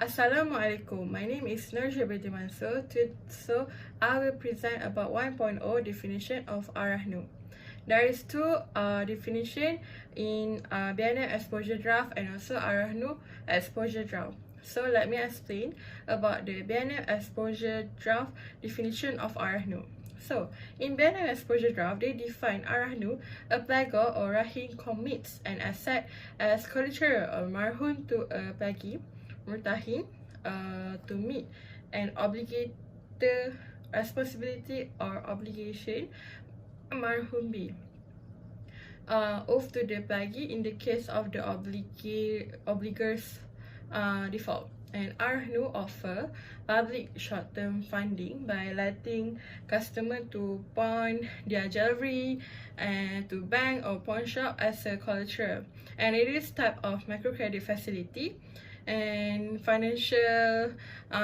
Assalamualaikum. My name is RHB. So I will present about 1.0 definition of Ar-Rahnu. There is two definition in BNM exposure draft and also Ar-Rahnu exposure draft. So let me explain about the BNM exposure draft definition of Ar-Rahnu. So, in BNM exposure draft, they define Ar-Rahnu, a pledgor or Rahim commits an asset as collateral or marhun to a pledgee, murtahin, to meet an obligator responsibility or obligation, marhum B. Off to the pledgee in the case of the obligor's default. And Ar-Rahnu offer public short-term funding by letting customer to pawn their jewelry and to bank or pawn shop as a collateral. And it is type of microcredit facility and financial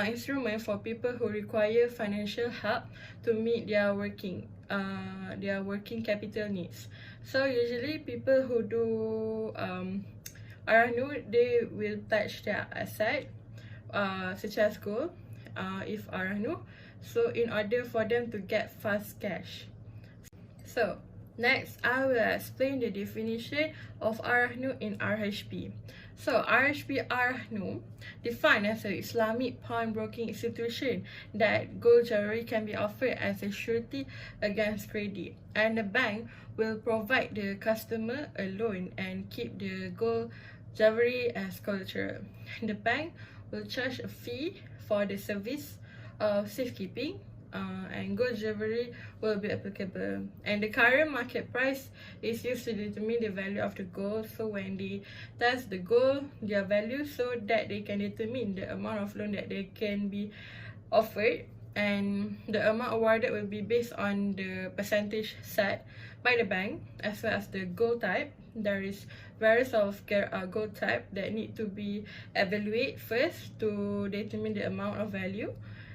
instrument for people who require financial help to meet their working capital needs. So usually people who do Ar-Rahnu, they will touch their asset such as gold if Ar-Rahnu, so in order for them to get fast cash. So next, I will explain the definition of Ar-Rahnu in RHB. So RHB Ar-Rahnu defined as an Islamic pawnbroking institution that gold jewelry can be offered as a surety against credit, and the bank will provide the customer a loan and keep the gold jewelry as collateral. The bank will charge a fee for the service of safekeeping, and gold jewelry will be applicable. And the current market price is used to determine the value of the gold. So when they test the gold, their value, so that they can determine the amount of loan that they can be offered, and the amount awarded will be based on the percentage set by the bank as well as the gold type. There is various of gold type that need to be evaluated first to determine the amount of value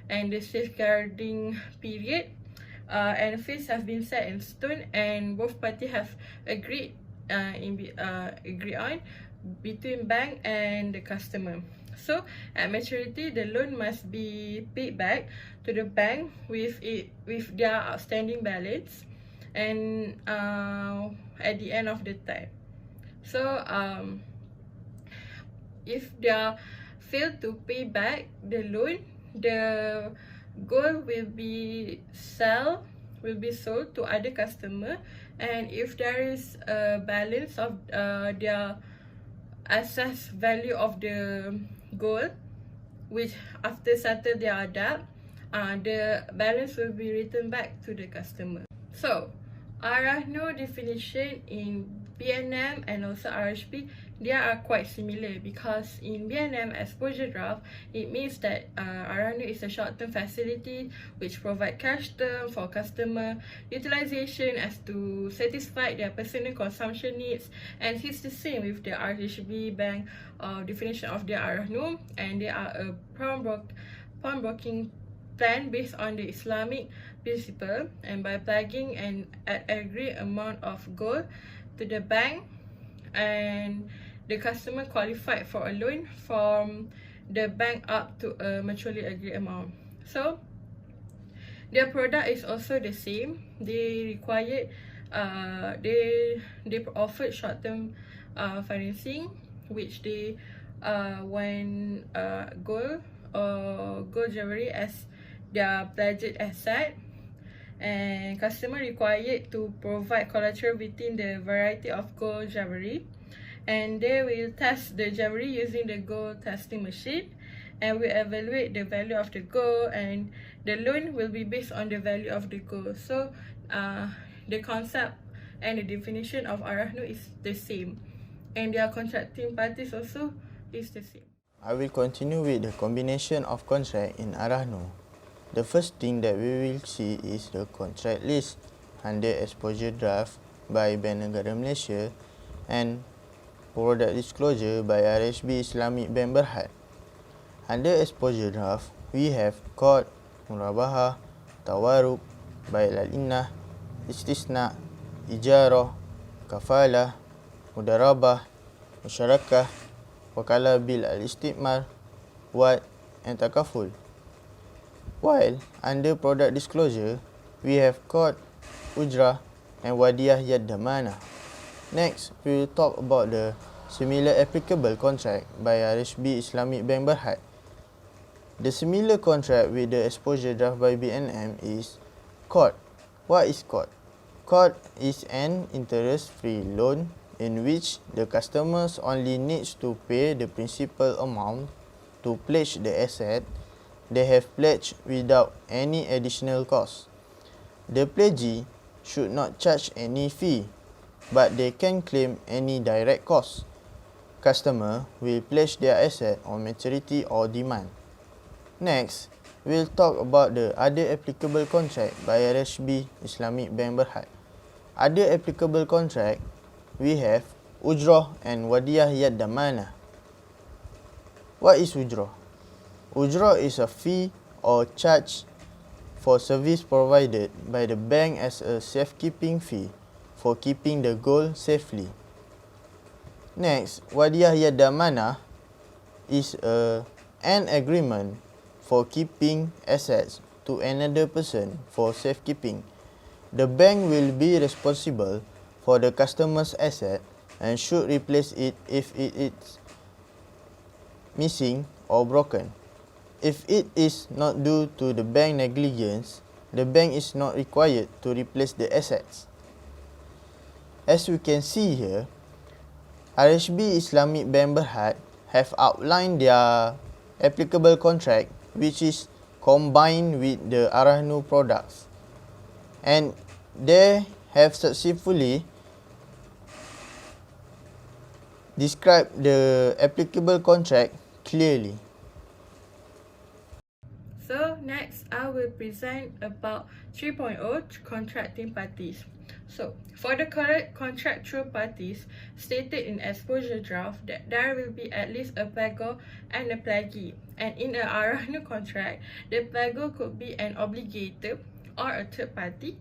and the safeguarding period, and fees have been set in stone and both parties have agreed on between bank and the customer. So at maturity, the loan must be paid back to the bank with their outstanding balance and at the end of the time. So if they fail to pay back the loan, the gold will be sold to other customer, and if there is a balance of their assessed value of the gold, which after settle their debt, the balance will be returned back to the customer. So Ar-Rahnu definition in BNM and also RHB, they are quite similar, because in BNM exposure draft, it means that Ar-Rahnu is a short-term facility which provide cash term for customer utilization as to satisfy their personal consumption needs, and it's the same with the RHB bank definition of the Ar-Rahnu, and they are a pawnbroking plan based on the Islamic principle, and by plugging an agreed amount of gold to the bank, and the customer qualified for a loan from the bank up to a mutually agreed amount. So their product is also the same. They required they offered short-term financing, which they when gold or gold jewelry as their pledged asset, and customer required to provide collateral within the variety of gold jewelry, and they will test the jewelry using the gold testing machine and will evaluate the value of the gold, and the loan will be based on the value of the gold. So the concept and the definition of Ar-Rahnu is the same, and their contracting parties also is the same. I will continue with the combination of contract in Ar-Rahnu. The first thing that we will see is the contract list under exposure draft by Bank Negara Malaysia and product disclosure by RHB Islamic Bank Berhad. Under exposure draft, we have qard, murabaha, tawaruk, bail al-innah, istisna, ijarah, kafalah, mudarabah, musyarakah, wakalah bil al-istimar, wad, and takaful. While under product disclosure, we have qad, ujrah, and wadiyah yad damana. Next, we will talk about the similar applicable contract by RHB Islamic Bank Berhad. The similar contract with the exposure draft by BNM is qad. What is qad? Qad is an interest-free loan in which the customers only needs to pay the principal amount to pledge the asset they have pledged without any additional cost. The pledgee should not charge any fee, but they can claim any direct cost. Customer will pledge their asset on maturity or demand. Next, we'll talk about the other applicable contract by RHB Islamic Bank Berhad. Other applicable contract, we have ujrah and wadiyah yad damana. What is ujrah? Ujrah is a fee or charge for service provided by the bank as a safekeeping fee for keeping the gold safely. Next, wadiyah yad damana is an agreement for keeping assets to another person for safekeeping. The bank will be responsible for the customer's asset and should replace it if it is missing or broken. If it is not due to the bank negligence, the bank is not required to replace the assets. As we can see here, RHB Islamic Bank Berhad have outlined their applicable contract, which is combined with the Ar-Rahnu products, and they have successfully described the applicable contract clearly. So next, I will present about 3.0 contracting parties. So for the correct contractual parties stated in exposure draft, that there will be at least a pledgor and a pledgee. And in an Ar-Rahnu contract, the pledgor could be an obligator or a third party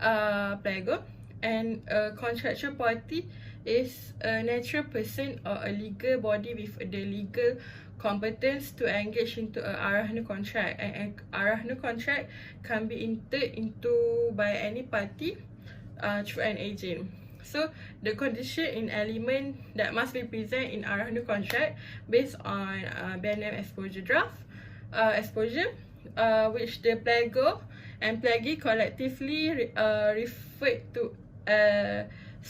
pledgor, and a contractual party is a natural person or a legal body with the legal competence to engage into a Ar-Rahnu contract, and an Ar-Rahnu contract can be entered into by any party through an agent. So the condition in element that must be present in Ar-Rahnu contract based on BNM exposure draft exposure, which the pledgor and pledgee collectively referred to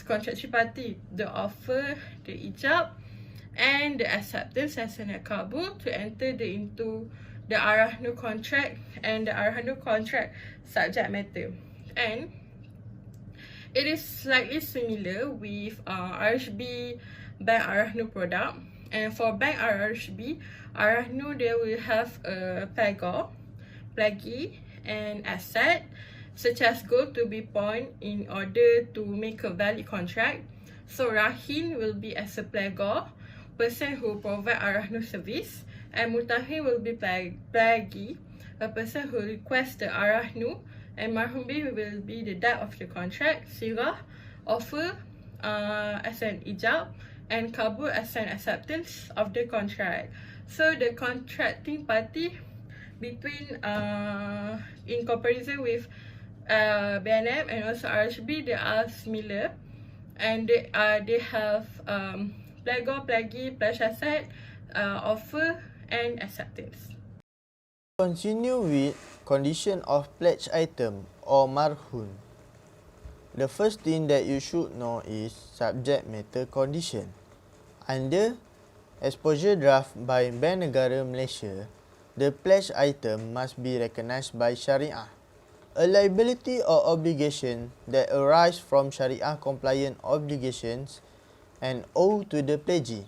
contractual party, the offer, the ijab, and the acceptance as an kabul to enter into the Ar-Rahnu contract and the Ar-Rahnu contract subject matter. And it is slightly similar with RHB Bank Ar-Rahnu product. And for Bank RHB Ar-Rahnu, they will have a pledgor, pledgee, and asset such as gold to be pawned in order to make a valid contract. So Rahin will be as a pledgor, person who provide Ar-Rahnu service, and Mutahin will be pledgee, a person who requests the Ar-Rahnu, and Marhumbi will be the date of the contract, sirah, offer as an ijab, and kabul as an acceptance of the contract. So the contracting party between in comparison with BNM and also RHB, they are similar, and they have pledgor, pledgee, pledge asset, offer, and acceptance. Continue with condition of pledge item or marhun. The first thing that you should know is subject matter condition. Under exposure draft by Bank Negara Malaysia, the pledge item must be recognised by Syariah. A liability or obligation that arise from Syariah compliant obligations and owe to the pledgee.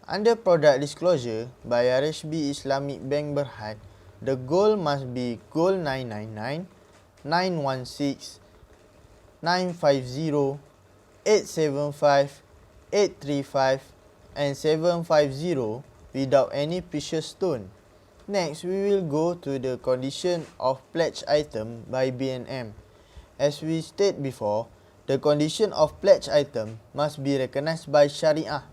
Under product disclosure by RHB Islamic Bank Berhad, the goal must be goal 999, 916, 950, 875, 835, and 750 without any precious stone. Next, we will go to the condition of pledge item by BNM. As we stated before, the condition of pledge item must be recognized by Syariah.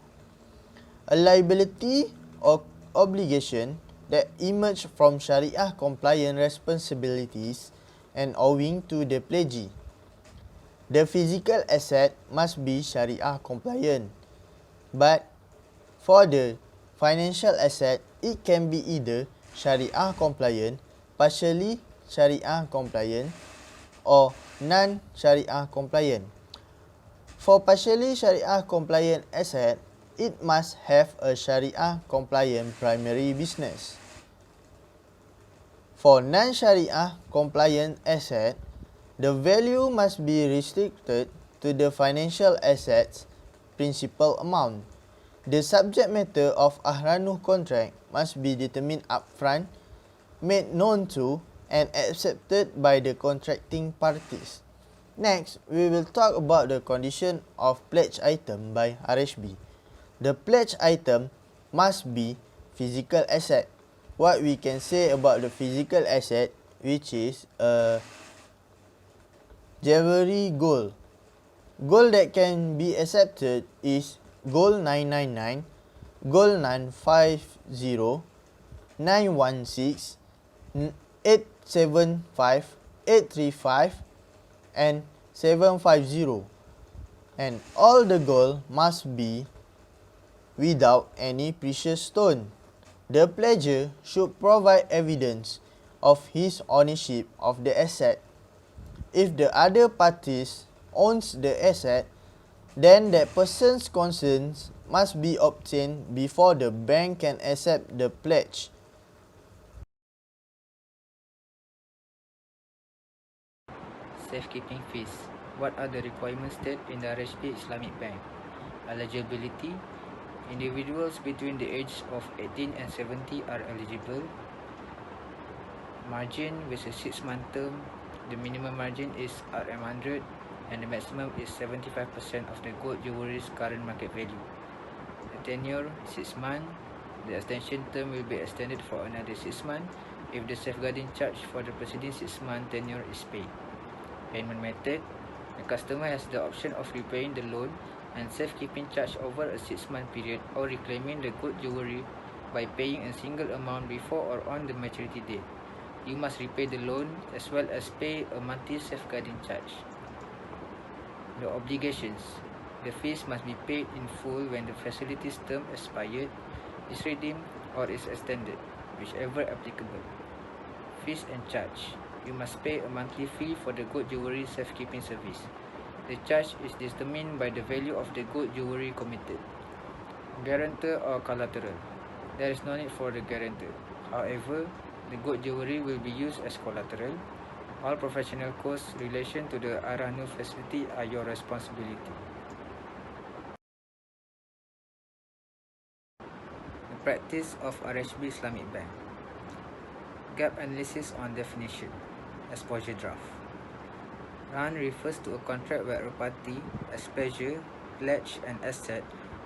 A liability or obligation that emerge from Sharia compliant responsibilities and owing to the pledgee. The physical asset must be Sharia compliant, but for the financial asset, it can be either Sharia compliant, partially Sharia compliant, or non-Sharia compliant. For partially Sharia compliant asset, it must have a Sharia compliant primary business. For non-Sharia compliant asset, the value must be restricted to the financial assets principal amount. The subject matter of Ar-Rahnu contract must be determined upfront, made known to, and accepted by the contracting parties. Next, we will talk about the condition of pledge item by RHB. The pledge item must be physical asset. What we can say about the physical asset, which is a jewelry gold. Gold that can be accepted is gold 999, gold 950, 916, 875, 835, and 750. And all the gold must be without any precious stone. The pledger should provide evidence of his ownership of the asset. If the other parties owns the asset, then that person's consent must be obtained before the bank can accept the pledge. Safekeeping fees. What are the requirements stated in the RHB Islamic Bank? Eligibility. Individuals between the age of 18 and 70 are eligible. Margin with a 6-month term. The minimum margin is RM100 and the maximum is 75% of the gold jewelry's current market value. The tenure 6 months. The extension term will be extended for another 6 months if the safeguarding charge for the preceding 6-month tenure is paid. Payment method. The customer has the option of repaying the loan and safekeeping charge over a 6-month period or reclaiming the gold jewelry by paying a single amount before or on the maturity date. You must repay the loan as well as pay a monthly safeguarding charge. The obligations. The fees must be paid in full when the facility's term expired, is redeemed, or is extended, whichever applicable. Fees and charge. You must pay a monthly fee for the gold jewelry safekeeping service. The charge is determined by the value of the gold jewelry committed. Guarantor or collateral. There is no need for the guarantor. However, the gold jewelry will be used as collateral. All professional costs in relation to the Ar-Rahnu facility are your responsibility. The practice of RHB Islamic Bank. Gap analysis on definition. Exposure draft. Rahn refers to a contract where a party as pledger, pledge an asset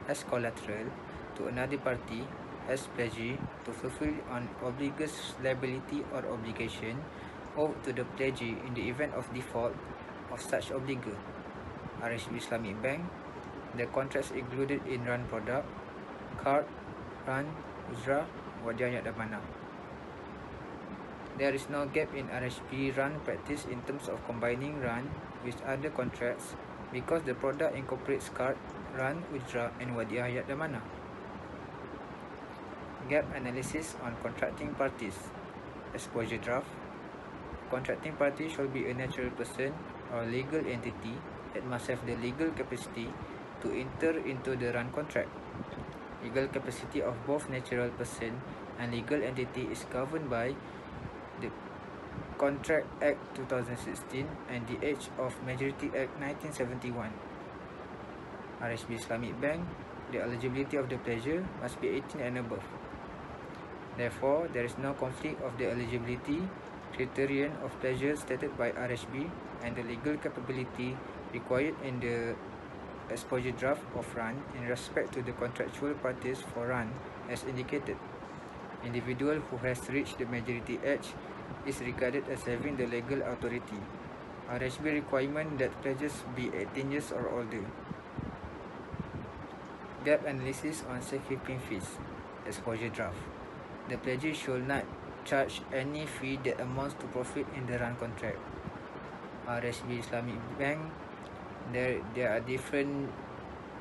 as collateral to another party as pledgee to fulfill an obligous liability or obligation owed to the pledgee in the event of default of such obligor. RHB Islamic Bank. The contracts included in Rahn product, card, Rahn, Ujrah, Wadiah dan Mana. There is no gap in RHB Rahn practice in terms of combining Rahn with other contracts because the product incorporates card, Rahn, Ujrah, and Wadiah dan Mana. Gap analysis on contracting parties. Exposure draft. Contracting party shall be a natural person or legal entity that must have the legal capacity to enter into the Rahn contract. Legal capacity of both natural person and legal entity is governed by the Contract Act 2016 and the Age of Majority Act 1971. RHB Islamic Bank. The eligibility of the pledger must be 18 and above. Therefore, there is no conflict of the eligibility criterion of pledger stated by RHB and the legal capability required in the exposure draft of Rahn in respect to the contractual parties for Rahn as indicated. Individual who has reached the majority age is regarded as having the legal authority. RHB requirement that pledges be 18 years or older. Gap analysis on safekeeping fees. Exposure draft. The pledgee should not charge any fee that amounts to profit in the run contract. RHB Islamic Bank, there are different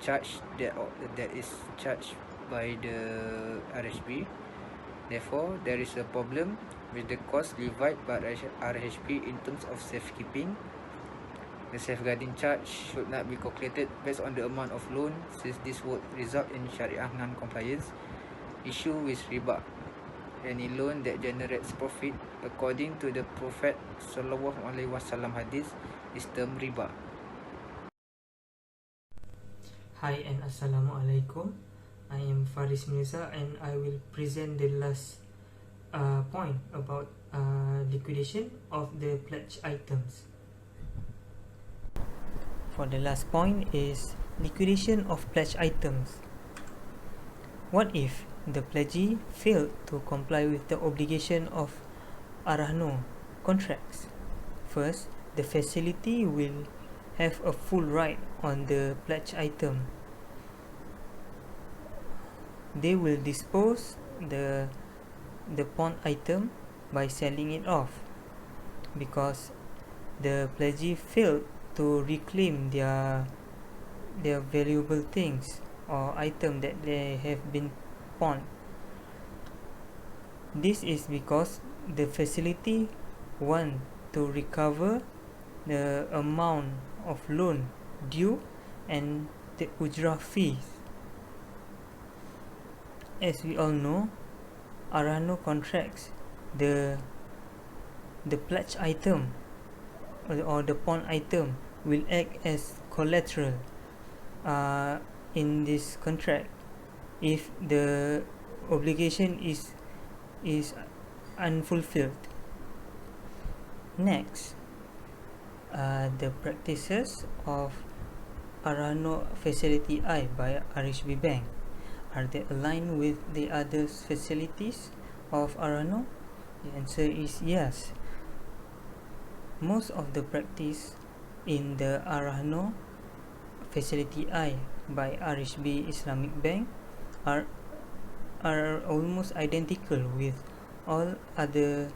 charge that is charged by the RHB. Therefore, there is a problem with the cost levied by RHB in terms of safekeeping. The safeguarding charge should not be calculated based on the amount of loan, since this would result in Sharia non-compliance. Issue with riba. Any loan that generates profit according to the Prophet Sallallahu Alaihi Wasallam hadith is termed riba. Hi and Assalamualaikum. I am Faris Mirza and I will present the last point about liquidation of the pledge items. For the last point is liquidation of pledge items. What if the pledgee failed to comply with the obligation of Ar-Rahnu contracts? First, the facility will have a full right on the pledge item. They will dispose the pawn item by selling it off, because the pledgee failed to reclaim their valuable things or item that they have been pawned. This is because the facility want to recover the amount of loan due and the ujrah fees. As we all know, Ar-Rahnu contracts, the pledge item or the pawn item will act as collateral in this contract if the obligation is unfulfilled. Next, the practices of Ar-Rahnu Facility I by RHB Bank, are they aligned with the other facilities of Ar-Rahnu? The answer is yes. Most of the practice in the Ar-Rahnu Facility I by RHB Islamic Bank are almost identical with all other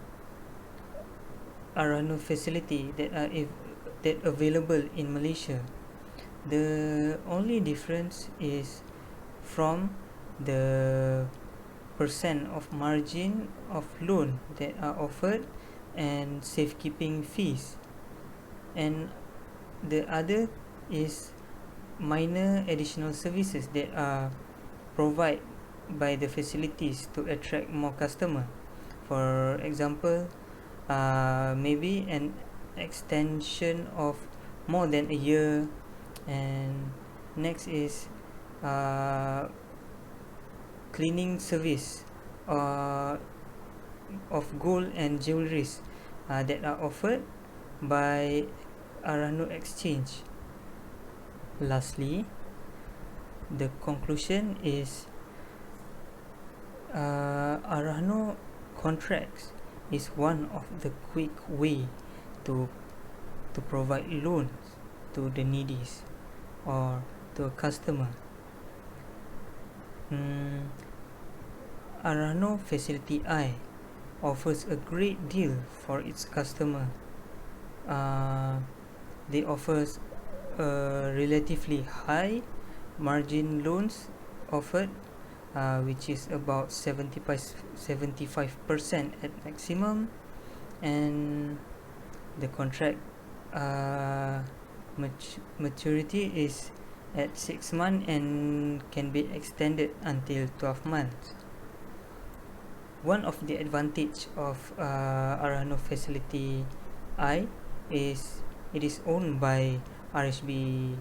Ar-Rahnu facility that are available in Malaysia. The only difference is from the percent of margin of loan that are offered and safekeeping fees, and the other is minor additional services that are provided by the facilities to attract more customer. For example, maybe an extension of more than a year, and next is cleaning service of gold and jewelries that are offered by Ar-Rahnu Exchange. Lastly, the conclusion is Ar-Rahnu contracts is one of the quick way to provide loans to the needy or to a customer. Ar-Rahnu Facility I offers a great deal for its customer. They offers relatively high margin loans offered, which is about 75% at maximum, and the contract maturity is at 6 months and can be extended until 12 months. One of the advantage of Ar-Rahnu Facility I is it is owned by RHB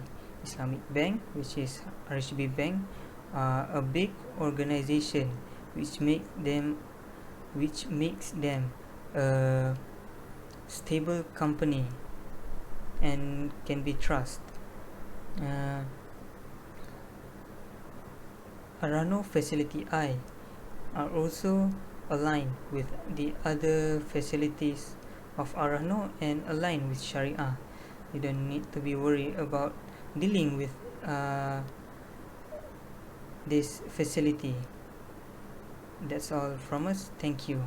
Islamic Bank, which is RHB Bank, a big organization which makes them a stable company and can be trusted. Ar-Rahnu Facility I are also aligned with the other facilities of Ar-Rahnu and aligned with Sharia. You don't need to be worried about dealing with this facility. That's all from us. Thank you.